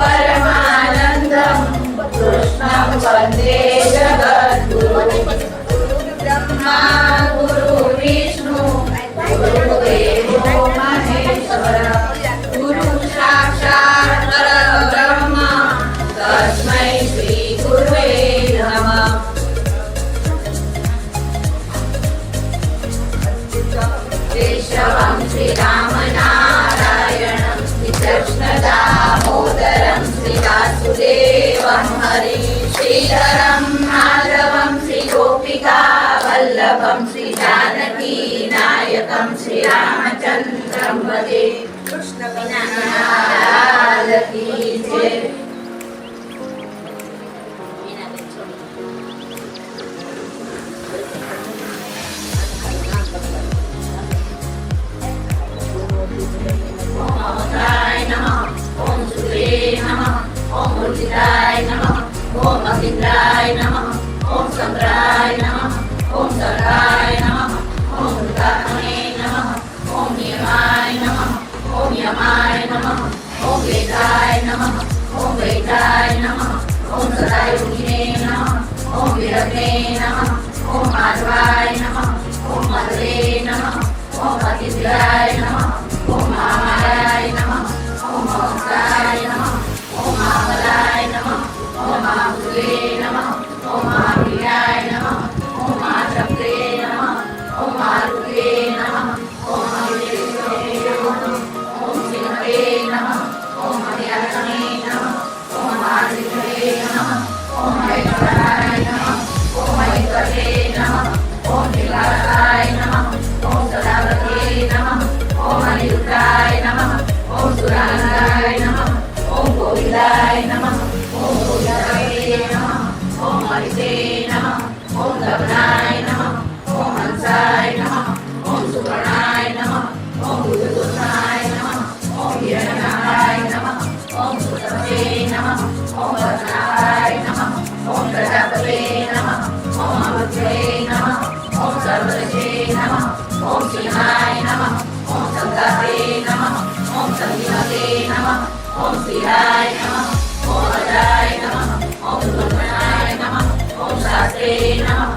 परमानन्दं कृष्णं वन्दे जगद्गुरुं ब्रह्मा गुरुर्विष्णु गुरुदेवो महेश्वरः गुरु साक्षात् परब्रह्म तस्मै श्री गुरुवे नमः। केशवं श्रीरामनारायणं श्रीकृष्णदामोदरं श्रीवासुदेवं हरि श्रीधरं माधवं श्रीगोपिकावल्लभं श्रीजानकीनायकं श्रीरामचन्द्रं भजे। कृष्ण लाल की जय। ओम सूर्ये नमः, ओम उदिताय नमः, ओम अग्निद्राय नमः, ओम चंद्राय नमः, ओम सर्गाय नमः, ओम वृतात्मने नमः, ओम नियमाय नमः, ओम यमाय नमः, ओम वेदाय नमः, ओम वेदाय नमः, ओम सदायुगिने नमः, ओम विरग्ने नमः, ओम माधवाय नमः, ओम मधुरे नमः, ओम अतिथ्याय नमः, ओम महामायाय नमः, ओम महंसाय नमः, ओम महाबलाय नमः, ओम महाभुजे नमः, ओम महाप्रियाय नमः, ओम महाशक्ते नमः, ओम मारुते नमः, ओम महावीरेश्वरे नमः, ओम सिंहवे नमः, ओम हरियाणवे नमः, ओम महादेवरे नमः, ओम महेश्वराय नमः, ओम महेश्वरे नमः, ओम शिवाय नमः, ओम सदावते नमः, ओम अनिरुद्धाय नमः, ओम सुरानंदाय नमः, ओम गोविंदाय नमः, ओम गोविंदाय नमः, ओम हरिते नमः, ओम गगनाय नमः, ओम हंसाय नमः, ओम सुवर्णाय नमः, ओम बुद्धदूषणाय नमः, ओम हिरण्याय नमः, ओम सुतपते नमः, ओम पद्मनाभाय नमः, ओम प्रजापते नमः, ओम अमृते नमः, ओम सर्वदशे नमः, ओम सिंहाय नमः, ओम संगाते नमः, ओम संगीते नमः, ओम श्रीराय नमः, ओम अजाय नमः, ओम दुर्गणाय नमः, ओम शास्त्रे नमः,